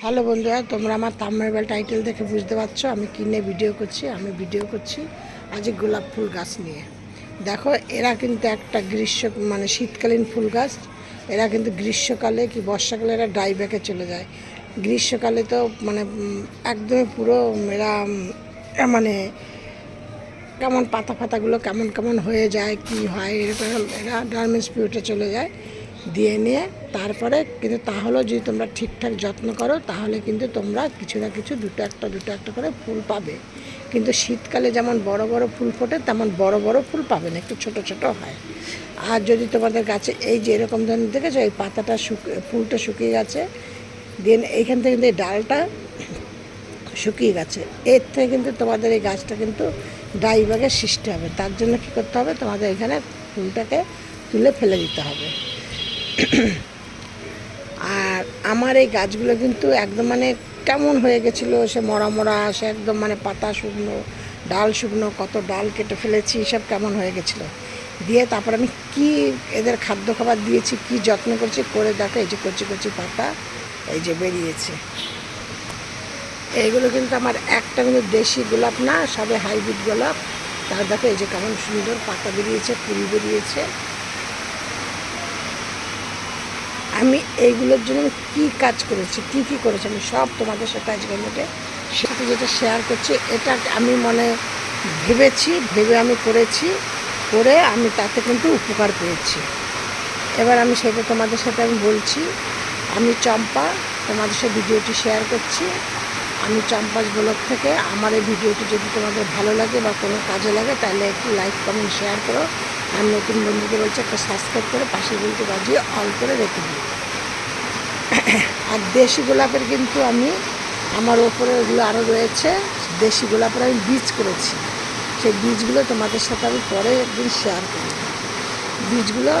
Hello বন্ধুরা, তোমরা আমার থাম্বনেল টাইটেল দেখে বুঝতে পারছো আমি কী নিয়ে ভিডিও করছি। আমি ভিডিও করছি আজ গোলাপ ফুল গাছ নিয়ে। দেখো, এরা কিন্তু একটা শীতকালীন ফুল গাছ। এরা কিন্তু গ্রীষ্মকালে কি বর্ষাকালে এরা ডাইব্যাকে চলে যায়। গ্রীষ্মকালে তো একদমই পুরো এরা মানে কেমন পাতা ফাতাগুলো কেমন কেমন হয়ে যায়, কি হয়, এরকম এরা ডার্মেন্স পিরিয়ডে চলে যায় দিয়ে নিয়ে। তারপরে কিন্তু তাহলেও যদি তোমরা ঠিকঠাক যত্ন করো তাহলে কিন্তু তোমরা কিছু না কিছু দুটো একটা করে ফুল পাবে। কিন্তু শীতকালে যেমন বড় বড় ফুল ফোটে তেমন বড় বড় ফুল পাবে না, একটু ছোট ছোট হয়। আর যদি তোমাদের গাছে এই যে এরকম ধরনের দেখেছো, এই পাতাটা ফুলটা শুকিয়ে গেছে, দেন এইখান থেকে কিন্তু এই ডালটা শুকিয়ে গেছে, এর থেকে কিন্তু তোমাদের এই গাছটা কিন্তু ডাইব্যাকের সৃষ্টি হবে। তার জন্য কী করতে হবে, তোমাদের এখানে ফুলটাকে তুলে ফেলে দিতে হবে। আর আমার এই গাছগুলো কিন্তু একদম কেমন হয়ে গেছিলো, সে মরা মরা, সে একদম পাতা শুকনো, ডাল শুকনো, কত ডাল কেটে ফেলেছি, সব কেমন হয়ে গেছিলো। দিয়ে তারপর আমি কি এদের খাদ্য খাবার দিয়েছি, কি যত্ন করছি, করে দেখো এই যে কচি কচি পাতা এই যে বেরিয়েছে। এইগুলো কিন্তু আমার একটা কিন্তু দেশি গোলাপ না, সবে হাইব্রিড গোলাপ। তার দেখো এই যে কেমন সুন্দর পাতা বেরিয়েছে, ফুল বেরিয়েছে। আমি এইগুলোর জন্য আমি কী কাজ করেছি, কী করেছি, আমি সব তোমাদের সাথে আজকে সাথে যেটা শেয়ার করছি, এটা আমি ভেবে আমি করে আমি তাতে কিন্তু উপকার পেয়েছি। এবার আমি সেটা তোমাদের সাথে আমি বলছি। আমি চম্পা, তোমাদের সাথে ভিডিওটি শেয়ার করছি। আমি চম্পাস ব্লগ থেকে। আমার এই ভিডিওটি যদি তোমাদের ভালো লাগে বা কোনো কাজে লাগে তাহলে একটু লাইক কমেন্ট শেয়ার করো। আর নতুন বন্ধুকে বলছি একটা সাবস্ক্রাইব করে পাশে বলতে বাজিয়ে অল করে রেখে দিই। আর দেশি গোলাপের কিন্তু আমার ওপরে ওগুলো আরও রয়েছে, দেশি গোলাপের আমি বীজ করেছি। সেই বীজগুলো তোমাদের সাথে আমি পরে একদিন শেয়ার করি। বীজগুলো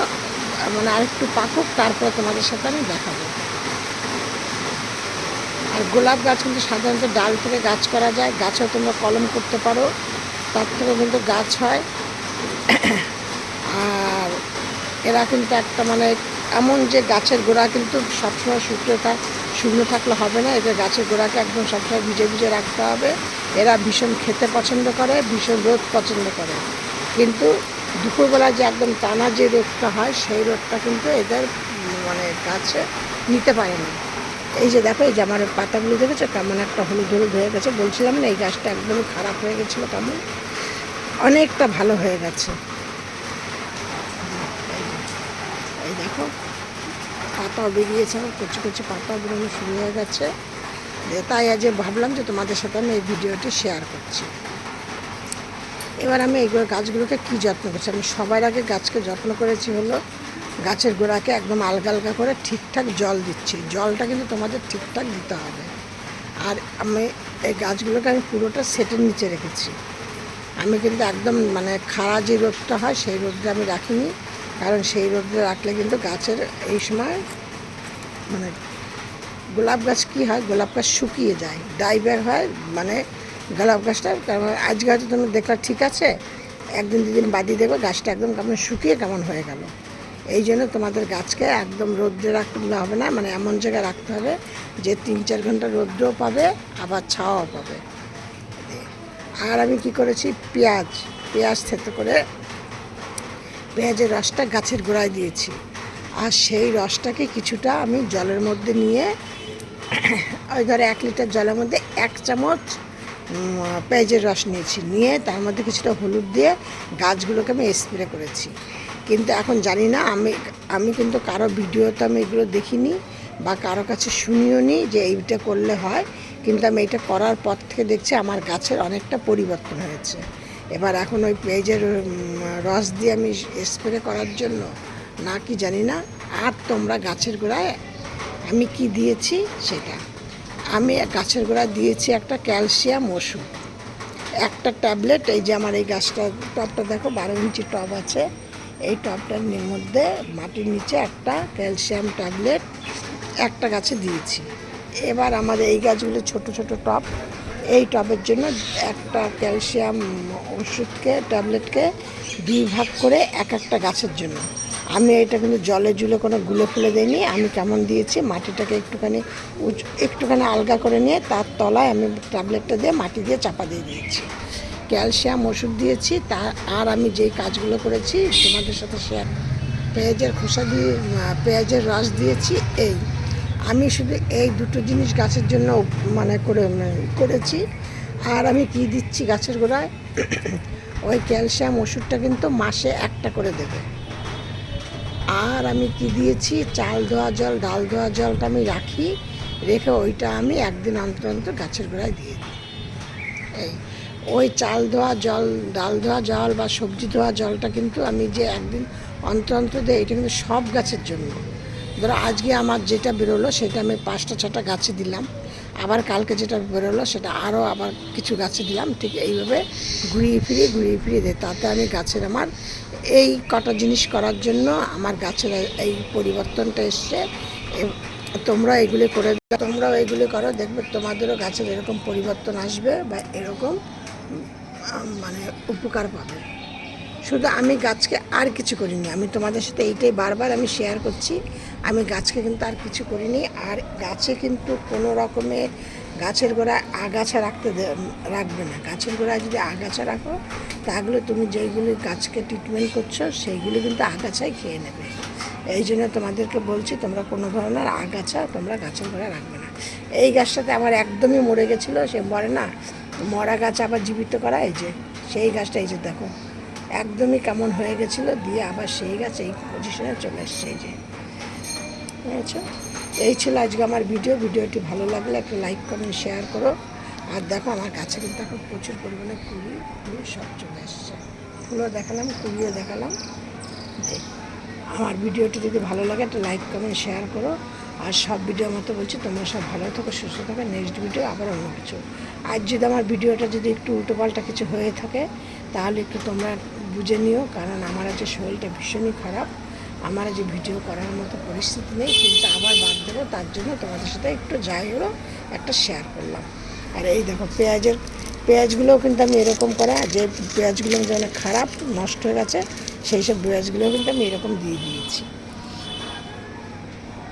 আরেকটু পাকুক, তারপরে তোমাদের সাথে আমি দেখাবো। আর গোলাপ গাছ কিন্তু সাধারণত ডাল থেকে গাছ করা যায়, গাছেও তোমরা কলম করতে পারো, তার থেকেও কিন্তু গাছ হয়। আর এরা কিন্তু একটা এমন যে গাছের গোড়া কিন্তু সবসময় শুকনো থাকলে হবে না, এদের গাছের গোড়াকে একদম সবসময় ভিজে রাখতে হবে। এরা ভীষণ খেতে পছন্দ করে, ভীষণ রোদ পছন্দ করে, কিন্তু দুপুরবেলা যে একদম টানা যে রোদটা হয় সেই রোদটা কিন্তু এদের গাছে নিতে পারে না। এই যে দেখো, এই যে আমার পাতাগুলো দেখেছো কেমন একটা হলুদ হলুদ হয়ে গেছে। বলছিলাম না এই গাছটা একদমই খারাপ হয়ে গেছিলো, কেমন অনেকটা ভালো হয়ে গেছে। এই দেখো পাতাও বেরিয়েছে, আমার কচি কচি পাতাও বেরোনো শুরু হয়ে গেছে। তাই আজ ভাবলাম যে তোমাদের সাথে আমি এই ভিডিওটি শেয়ার করছি। এবার আমি এইগুলো গাছগুলোকে কী যত্ন করছি, আমি সবার আগে গাছকে যত্ন করেছি হলো গাছের গোড়াকে একদম আলগা আলগা করে ঠিকঠাক জল দিচ্ছি। জলটা কিন্তু তোমাদের ঠিকঠাক দিতে হবে। আর আমি এই গাছগুলোকে আমি পুরোটা সেটের নিচে রেখেছি। আমি কিন্তু একদম খাড়া যে রোদটা হয় সেই রোদটা আমি রাখিনি, কারণ সেই রোদে রাখলে কিন্তু গাছের এই সময় গোলাপ গাছ কী হয়, গোলাপ গাছ শুকিয়ে যায়, ডাইব্যাক হয়। গোলাপ গাছটা আজকে হয়তো তুমি দেখলে ঠিক আছে, একদিন দুদিন বাদই দেখো গাছটা একদম কেমন শুকিয়ে কেমন হয়ে গেল। এই জন্য তোমাদের গাছকে একদম রোদ্রে রাখলে হবে না, এমন জায়গায় রাখতে হবে যে 3-4 ঘন্টা রৌদ্রও পাবে আবার ছাওয়াও পাবে। আর আমি কি করেছি, পেঁয়াজ থেতো করে পেঁয়াজের রসটা গাছের গোড়ায় দিয়েছি। আর সেই রসটাকে কিছুটা আমি জলের মধ্যে নিয়ে, ওই ধরে 1 লিটার জলের মধ্যে 1 চামচ পেঁয়াজের রস নিয়ে তার মধ্যে কিছুটা হলুদ দিয়ে গাছগুলোকে আমি স্প্রে করেছি। কিন্তু এখন জানি না, আমি কিন্তু কারো ভিডিওতে আমি এগুলো দেখিনি বা কারো কাছে শুনিও নি যে এইটা করলে হয়, কিন্তু আমি এটা করার পর থেকে দেখছি আমার গাছের অনেকটা পরিবর্তন হয়েছে। এবার এখন ওই পেঁয়াজের রস দিয়ে আমি স্প্রে করার জন্য না কি জানি না। আর তোমরা গাছের গোড়ায় আমি কি দিয়েছি সেটা, আমি গাছের গোড়ায় দিয়েছি একটা ক্যালসিয়াম ওষুধ, একটা ট্যাবলেট। এই যে আমার এই গাছটা টবটা দেখো 12 ইঞ্চি টব আছে, এই টবটার মধ্যে মাটির নিচে একটা ক্যালসিয়াম ট্যাবলেট একটা গাছে দিয়েছি। এবার আমাদের এই গাছগুলো ছোট ছোট টব, এই টবের জন্য একটা ক্যালসিয়াম ওষুধকে ট্যাবলেটকে 2 ভাগ করে একটা গাছের জন্য। আমি এটা কিন্তু জলে জুলে কোনো গুলে ফুলে দিইনি। আমি কেমন দিয়েছি, মাটিটাকে একটুখানি আলগা করে নিয়ে তার তলায় আমি ট্যাবলেটটা দিয়ে মাটি দিয়ে চাপা দিয়ে দিয়েছি। ক্যালসিয়াম ওষুধ দিয়েছি। আর আমি যেই কাজগুলো করেছি তোমাদের সাথে শেয়ার, পেঁয়াজের খোসা দিয়ে পেঁয়াজের রস দিয়েছি। আমি শুধু এই দুটো জিনিস গাছের জন্য করেছি। আর আমি কি দিচ্ছি গাছের গোড়ায়, ওই ক্যালসিয়াম ওষুধটা কিন্তু মাসে একটা করে দেবে। আর আমি কি দিয়েছি, চাল ধোয়া জল, ডাল ধোয়া জলটা আমি রেখে ওইটা আমি একদিন অন্তর অন্তর গাছের গোড়ায় দিয়ে দিই। ওই চাল ধোয়া জল, ডাল ধোয়া জল বা সবজি ধোয়া জলটা কিন্তু আমি যে একদিন অন্তর অন্তর দিই, এটা কিন্তু সব গাছের জন্য। ধরো আজকে আমার যেটা বেরোলো সেটা আমি 5-6টা গাছে দিলাম, আবার কালকে যেটা বেরোলো সেটা আরও আবার কিছু গাছে দিলাম। ঠিক এইভাবে ঘুরিয়ে ফিরিয়ে দিই। তাতে আমি গাছের আমার এই কটা জিনিস করার জন্য আমার গাছের এই পরিবর্তনটা এসছে। তোমরাও এগুলি করো, দেখবে তোমাদেরও গাছের এরকম পরিবর্তন আসবে বা এরকম উপকার পাবে। শুধু আমি গাছকে আর কিছু করিনি, আমি তোমাদের সাথে এইটাই বারবার আমি শেয়ার করছি। আমি গাছকে কিন্তু আর কিছু করিনি। আর গাছে কিন্তু কোনো রকমের গাছের গোড়ায় আগাছা রাখবে না। গাছের গোড়ায় যদি আগাছা রাখো তাহলে তুমি যেইগুলি গাছকে ট্রিটমেন্ট করছো সেইগুলি কিন্তু আগাছাই খেয়ে নেবে। এই জন্য তোমাদেরকে বলছি, তোমরা কোনো ধরনের আগাছা তোমরা গাছের গোড়ায় রাখবে না। এই গাছটাতে আমার একদমই মরে গেছিলো, সে মরে না, মরা গাছ আবার জীবিত করা, সেই গাছটা দেখো একদমই কেমন হয়ে গেছিলো, দিয়ে আবার সেই গাছ এই পজিশনে চলে এসছে। বুঝেছো? এই ছিল আজকে আমার ভিডিওটি ভালো লাগলে একটা লাইক কমেন্ট শেয়ার করো। আর দেখো আমার গাছে কিন্তু এখন প্রচুর পরিমাণে কুড়ি সব চলে এসছে। ফুলও দেখালাম, কুড়িও দেখালাম। আমার ভিডিওটি যদি ভালো লাগে একটা লাইক কমেন্ট শেয়ার করো। আর সব ভিডিও মতো বলছি, তোমরা সব ভালো থাকো, সুস্থ থাকো। নেক্সট ভিডিও আবার অন্য কিছু। আর যদি আমার ভিডিওটা যদি একটু উল্টোপাল্টা কিছু হয়ে থাকে তাহলে একটু তোমরা বুঝে নিও, কারণ আমার আজকে শরীরটা ভীষণই খারাপ। আমার যে ভিডিও করার মতো পরিস্থিতি নেই, কিন্তু আবার বাদ দেবো, তার জন্য তোমাদের সাথে একটু যাই হলো একটা শেয়ার করলাম। আর এই দেখো পেঁয়াজগুলোও কিন্তু আমি এরকম করা, যে পেঁয়াজগুলো যেন খারাপ নষ্ট হয়ে গেছে সেই সব পেঁয়াজগুলোও কিন্তু আমি এরকম দিয়ে দিয়েছি।